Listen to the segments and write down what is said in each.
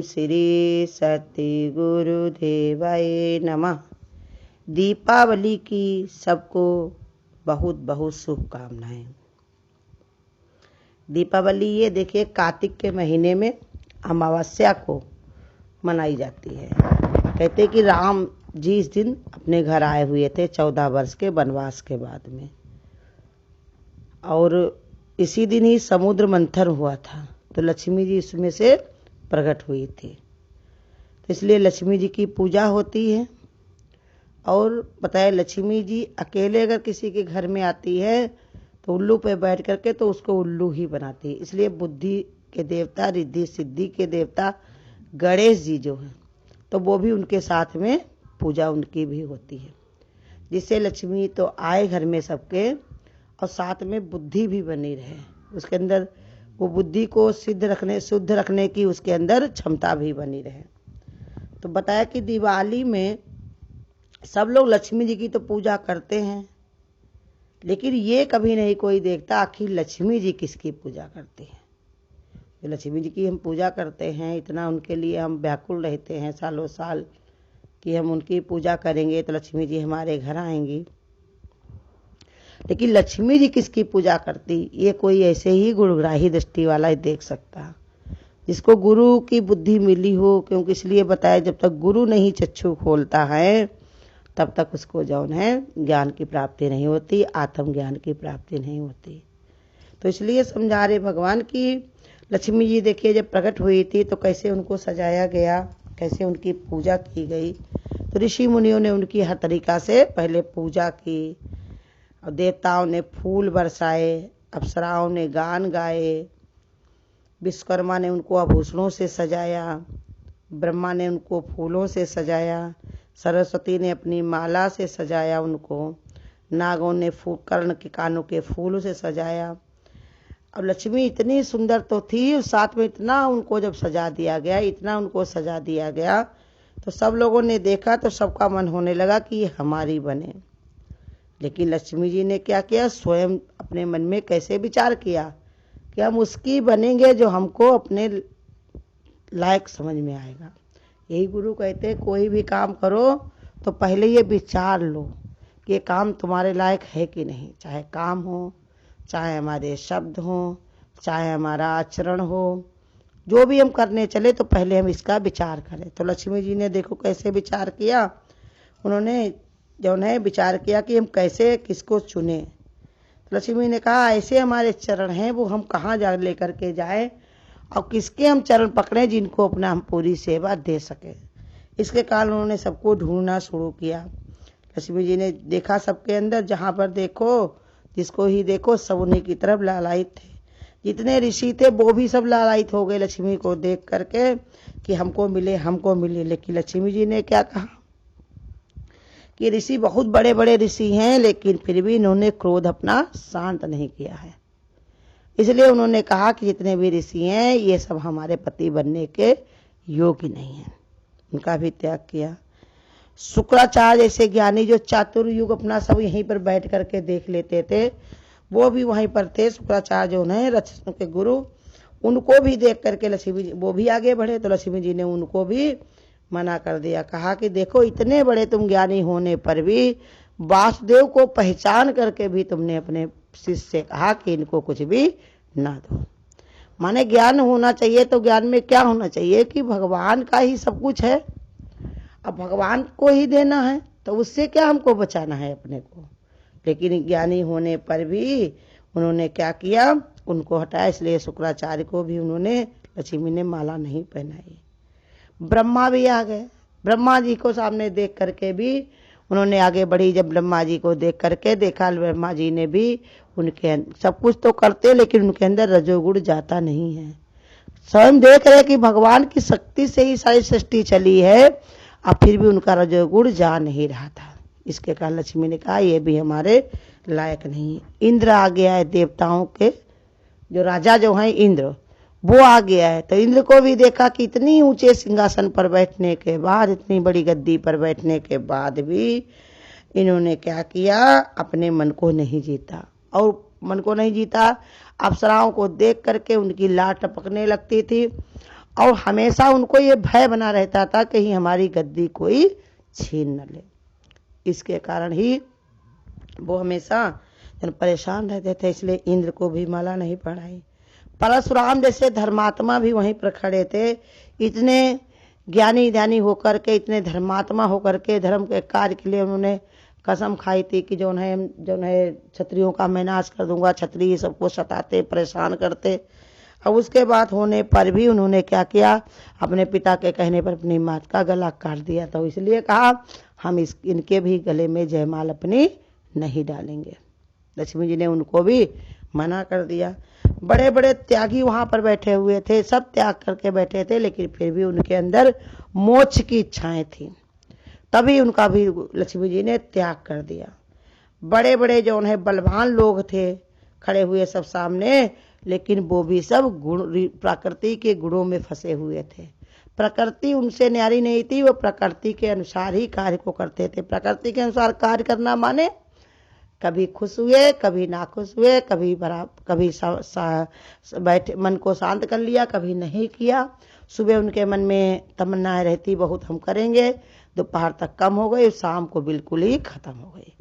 श्री सत्य गुरुदेवाय नमः। दीपावली की सबको बहुत बहुत शुभकामनाएं। दीपावली ये देखिए कार्तिक के महीने में अमावस्या को मनाई जाती है। कहते कि राम जी इस दिन अपने घर आए हुए थे 14 वर्ष के वनवास के बाद में, और इसी दिन ही समुद्र मंथन हुआ था, तो लक्ष्मी जी इसमें से प्रकट हुई थी। तो इसलिए लक्ष्मी जी की पूजा होती है। और बताए लक्ष्मी जी अकेले अगर किसी के घर में आती है तो उल्लू पे बैठ करके तो उसको उल्लू ही बनाती है। इसलिए बुद्धि के देवता, रिद्धि सिद्धि के देवता गणेश जी जो हैं, तो वो भी उनके साथ में पूजा उनकी भी होती है, जिससे लक्ष्मी तो आए घर में सबके, और साथ में बुद्धि भी बनी रहे, उसके अंदर वो बुद्धि को शुद्ध रखने की उसके अंदर क्षमता भी बनी रहे। तो बताया कि दिवाली में सब लोग लक्ष्मी जी की तो पूजा करते हैं, लेकिन ये कभी नहीं कोई देखता आखिर लक्ष्मी जी किसकी पूजा करते हैं। तो लक्ष्मी जी की हम पूजा करते हैं, इतना उनके लिए हम व्याकुल रहते हैं सालों साल कि हम उनकी पूजा करेंगे तो लक्ष्मी जी हमारे घर आएंगी। लेकिन लक्ष्मी जी किसकी पूजा करती, ये कोई ऐसे ही गुणग्राही दृष्टि वाला ही देख सकता, जिसको गुरु की बुद्धि मिली हो। क्योंकि इसलिए बताया जब तक गुरु नहीं चक्षु खोलता है तब तक उसको जौन है ज्ञान की प्राप्ति नहीं होती, आत्मज्ञान की प्राप्ति नहीं होती। तो इसलिए समझा रहे भगवान की लक्ष्मी जी देखिए जब प्रकट हुई थी तो कैसे उनको सजाया गया, कैसे उनकी पूजा की गई। तो ऋषि मुनियों ने उनकी हर तरीका से पहले पूजा की, और देवताओं ने फूल बरसाए, अप्सराओं ने गान गाए, विश्वकर्मा ने उनको आभूषणों से सजाया, ब्रह्मा ने उनको फूलों से सजाया, सरस्वती ने अपनी माला से सजाया उनको, नागों ने कर्ण के कानों के फूलों से सजाया। और लक्ष्मी इतनी सुंदर तो थी, उस साथ में इतना उनको जब सजा दिया गया, इतना उनको सजा दिया गया, तो सब लोगों ने देखा तो सबका मन होने लगा कि ये हमारी बने। लेकिन लक्ष्मी जी ने क्या किया, स्वयं अपने मन में कैसे विचार किया कि हम उसकी बनेंगे जो हमको अपने लायक समझ में आएगा। यही गुरु कहते हैं कोई भी काम करो तो पहले ये विचार लो कि ये काम तुम्हारे लायक है कि नहीं। चाहे काम हो, चाहे हमारे शब्द हो, चाहे हमारा आचरण हो, जो भी हम करने चले तो पहले हम इसका विचार करें। तो लक्ष्मी जी ने देखो कैसे विचार किया, उन्होंने जो है विचार किया कि हम कैसे किसको चुने। तो लक्ष्मी ने कहा ऐसे हमारे चरण हैं, वो हम कहाँ जा लेकर के जाए और किसके हम चरण पकड़ें जिनको अपना हम पूरी सेवा दे सके। इसके कारण उन्होंने सबको ढूंढना शुरू किया। लक्ष्मी जी ने देखा सबके अंदर, जहाँ पर देखो जिसको ही देखो सब उन्हीं की तरफ लालायित थे। जितने ऋषि थे वो भी सब लालायित हो गए लक्ष्मी को देख करके कि हमको मिले हमको मिले। लेकिन लक्ष्मी जी ने क्या कहा कि ऋषि बहुत बड़े बड़े ऋषि हैं, लेकिन फिर भी इन्होंने क्रोध अपना शांत नहीं किया है। इसलिए उन्होंने कहा कि जितने भी ऋषि हैं ये सब हमारे पति बनने के योग्य नहीं हैं, उनका भी त्याग किया। शुक्राचार्य जैसे ज्ञानी जो चातुर्युग अपना सब यहीं पर बैठ करके देख लेते थे, वो भी वहीं पर थे। शुक्राचार्य जो हैं रचना के गुरु, उनको भी देख करके लक्ष्मी जी वो भी आगे बढ़े, तो लक्ष्मी जी ने उनको भी मना कर दिया। कहा कि देखो इतने बड़े तुम ज्ञानी होने पर भी वासुदेव को पहचान करके भी तुमने अपने शिष्य से कहा कि इनको कुछ भी ना दो। माने ज्ञान होना चाहिए, तो ज्ञान में क्या होना चाहिए कि भगवान का ही सब कुछ है, अब भगवान को ही देना है, तो उससे क्या हमको बचाना है अपने को। लेकिन ज्ञानी होने पर भी उन्होंने क्या किया, उनको हटाया। इसलिए शुक्राचार्य को भी उन्होंने लक्ष्मी ने माला नहीं पहनाई। ब्रह्मा भी आ गए, ब्रह्मा जी को सामने देख करके भी उन्होंने आगे बढ़ी। जब ब्रह्मा जी को देख करके देखा, ब्रह्मा जी ने भी उनके सब कुछ तो करते, लेकिन उनके अंदर रजोगुण जाता नहीं है। स्वयं देख रहे कि भगवान की शक्ति से ही सारी सृष्टि चली है, अब फिर भी उनका रजोगुण जा नहीं रहा था। इसके कारण लक्ष्मी ने कहा ये भी हमारे लायक नहीं। इंद्र आ गया है, देवताओं के जो राजा जो हैं इंद्र, वो आ गया है। तो इंद्र को भी देखा कि इतनी ऊंचे सिंहासन पर बैठने के बाद, इतनी बड़ी गद्दी पर बैठने के बाद भी इन्होंने क्या किया, अपने मन को नहीं जीता। और मन को नहीं जीता, अप्सराओं को देख करके उनकी लाट टपकने लगती थी, और हमेशा उनको ये भय बना रहता था कहीं हमारी गद्दी कोई छीन न ले। इसके कारण ही वो हमेशा परेशान रहते थे, इसलिए इंद्र को भी माला नहीं पढ़ाई। परशुराम जैसे धर्मात्मा भी वहीं पर खड़े थे, इतने ज्ञानी ध्यानी होकर के, इतने धर्मात्मा होकर के धर्म के कार्य के लिए उन्होंने कसम खाई थी कि जो है क्षत्रियों का मैं नाश कर दूंगा। क्षत्रिय सबको सताते परेशान करते। अब उसके बाद होने पर भी उन्होंने क्या किया, अपने पिता के कहने पर अपनी माता का गला काट दिया। तो इसलिए कहा हम इनके भी गले में जयमाल अपनी नहीं डालेंगे। लक्ष्मी जी ने उनको भी मना कर दिया। बड़े बड़े त्यागी वहां पर बैठे हुए थे, सब त्याग करके बैठे थे, लेकिन फिर भी उनके अंदर मोक्ष की इच्छाएं थी, तभी उनका भी लक्ष्मी जी ने त्याग कर दिया। बड़े बड़े जो उन्हें बलवान लोग थे खड़े हुए सब सामने, लेकिन वो भी सब प्रकृति के गुणों में फंसे हुए थे। प्रकृति उनसे न्यारी नहीं थी, वो प्रकृति के अनुसार ही कार्य को करते थे। प्रकृति के अनुसार कार्य करना माने कभी खुश हुए, कभी नाखुश हुए, कभी बैठे मन को शांत कर लिया, कभी नहीं किया। सुबह उनके मन में तमन्नाएं रहती बहुत हम करेंगे, दोपहर तक कम हो गई, शाम को बिल्कुल ही खत्म हो गई।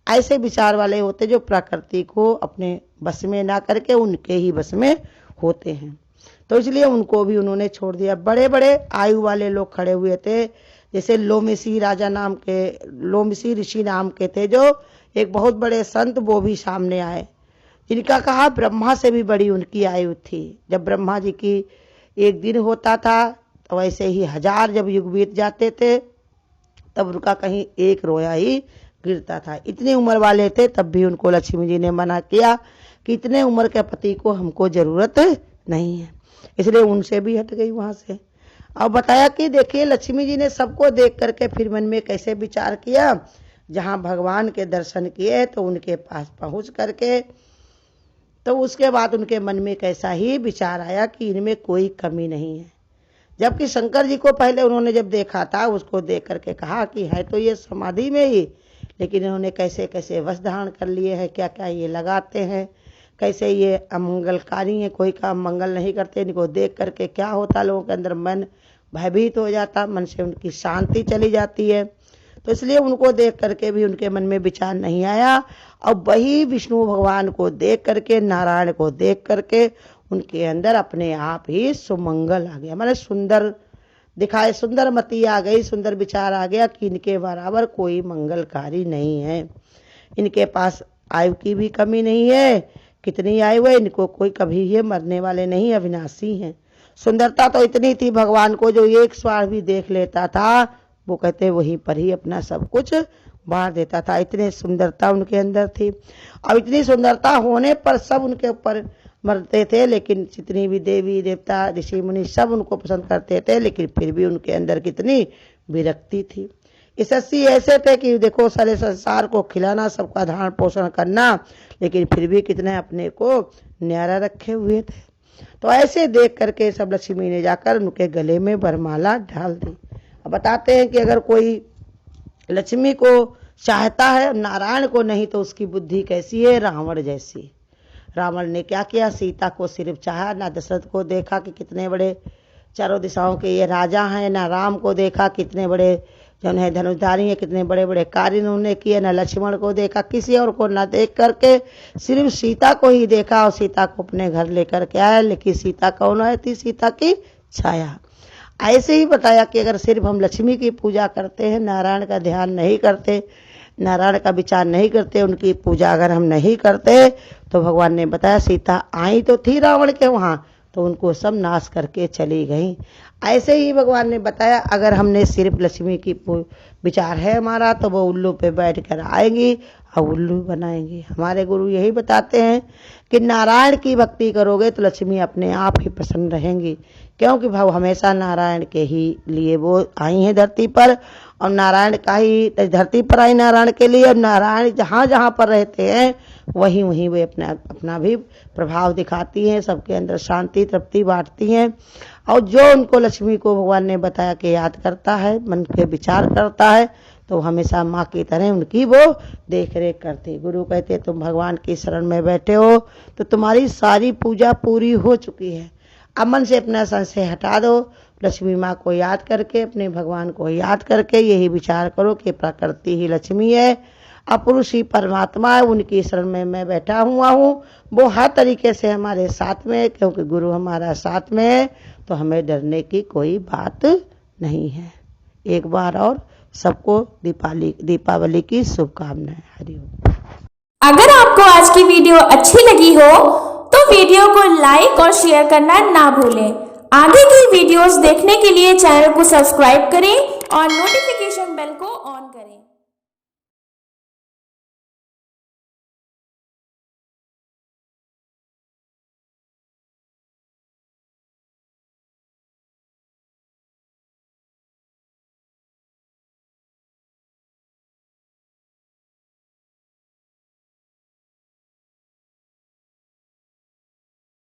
ऐसे विचार वाले होते जो प्रकृति को अपने बस में ना करके उनके ही बस में होते हैं। तो इसलिए उनको भी उन्होंने छोड़ दिया। बड़े बड़े आयु वाले लोग खड़े हुए थे, जैसे लोमसी ऋषि नाम के थे, जो एक बहुत बड़े संत, वो भी सामने आए, जिनका कहा ब्रह्मा से भी बड़ी उनकी आयु थी। जब ब्रह्मा जी की एक दिन होता था तो वैसे ही 1000 जब युग बीत जाते थे तब उनका कहीं एक रोया ही गिरता था। इतनी उम्र वाले थे, तब भी उनको लक्ष्मी जी ने मना किया कि इतने उम्र के पति को हमको जरूरत नहीं है, इसलिए उनसे भी हट गई वहां से। और बताया कि देखिए लक्ष्मी जी ने सबको देख करके फिर मन में कैसे विचार किया, जहां भगवान के दर्शन किए तो उनके पास पहुंच करके, तो उसके बाद उनके मन में कैसा ही विचार आया कि इनमें कोई कमी नहीं है। जबकि शंकर जी को पहले उन्होंने जब देखा था, उसको देख करके कहा कि है तो ये समाधि में ही, लेकिन इन्होंने कैसे कैसे वश धारण कर लिए हैं, क्या क्या ये लगाते हैं, कैसे ये अमंगलकारी हैं, कोई काम मंगल नहीं करते। इनको देख करके क्या होता, लोगों के अंदर मन भयभीत हो जाता, मन से उनकी शांति चली जाती है। तो इसलिए उनको देख करके भी उनके मन में विचार नहीं आया। और वही विष्णु भगवान को देख करके, नारायण को देख करके उनके अंदर अपने आप ही सुमंगल आ गया, माने सुंदर दिखाए, सुंदर मति आ गई, सुंदर विचार आ गया कि इनके बराबर कोई मंगलकारी नहीं है। इनके पास आयु की भी कमी नहीं है, कितनी आयु है, इनको कोई कभी ये मरने वाले नहीं, अविनाशी हैं। सुंदरता तो इतनी थी भगवान को, जो एक बार भी देख लेता था वो कहते वहीं पर ही अपना सब कुछ बांट देता था। इतनी सुंदरता उनके अंदर थी। अब इतनी सुंदरता होने पर सब उनके ऊपर मरते थे, लेकिन जितनी भी देवी देवता ऋषि मुनि सब उनको पसंद करते थे, लेकिन फिर भी उनके अंदर कितनी विरक्ति थी। यशस्वी ऐसे थे कि देखो सारे संसार को खिलाना, सबका धारण पोषण करना, लेकिन फिर भी कितने अपने को न्यारा रखे हुए थे। तो ऐसे देख करके सब लक्ष्मी ने जाकर उनके गले में वरमाला डाल दी। अब बताते हैं कि अगर कोई लक्ष्मी को चाहता है, नारायण को नहीं, तो उसकी बुद्धि कैसी है, रावण जैसी। रावण ने क्या किया, सीता को सिर्फ चाहा, ना दशरथ को देखा कि कितने बड़े चारों दिशाओं के ये राजा हैं, ना राम को देखा कितने बड़े जो है धनुषधारी हैं, कितने बड़े बड़े कार्य उन्होंने किए, ना लक्ष्मण को देखा, किसी और को ना देख करके सिर्फ सीता को ही देखा और सीता को अपने घर लेकर के आया। लेकिन सीता कौन है थी, सीता की छाया। ऐसे ही बताया कि अगर सिर्फ हम लक्ष्मी की पूजा करते हैं, नारायण का ध्यान नहीं करते, नारायण का विचार नहीं करते, उनकी पूजा अगर हम नहीं करते, तो भगवान ने बताया सीता आई तो थी रावण के वहां, तो उनको सब नाश करके चली गई। ऐसे ही भगवान ने बताया अगर हमने सिर्फ लक्ष्मी की विचार है हमारा, तो वो उल्लू पे बैठ कर आएंगी और उल्लू बनाएंगी। हमारे गुरु यही बताते हैं कि नारायण की भक्ति करोगे तो लक्ष्मी अपने आप ही प्रसन्न रहेंगी, क्योंकि भाव हमेशा नारायण के ही लिए वो आई हैं धरती पर, और नारायण का ही धरती पर आई नारायण के लिए। और नारायण जहाँ जहाँ पर रहते हैं वहीं वहीं वे अपना भी प्रभाव दिखाती हैं, सबके अंदर शांति तृप्ति बांटती हैं। और जो उनको लक्ष्मी को भगवान ने बताया कि याद करता है, मन के विचार करता है, तो हमेशा माँ की तरह उनकी वो देख रेख करती। गुरु कहते तुम भगवान की शरण में बैठे हो तो तुम्हारी सारी पूजा पूरी हो चुकी है। अब मन से अपना संशय हटा दो, लक्ष्मी माँ को याद करके, अपने भगवान को याद करके यही विचार करो कि प्रकृति ही लक्ष्मी है, अपुरुष ही परमात्मा है, उनकी शरण में मैं बैठा हुआ हूँ। वो हर तरीके से हमारे साथ में है, क्योंकि गुरु हमारा साथ में है, तो हमें डरने की कोई बात नहीं है। एक बार और सबको दीपावली की शुभकामनाएं। हरिओम। अगर आपको आज की वीडियो अच्छी लगी हो तो वीडियो को लाइक और शेयर करना ना भूलें। आगे की वीडियोस देखने के लिए चैनल को सब्सक्राइब करें और नोटिफिकेशन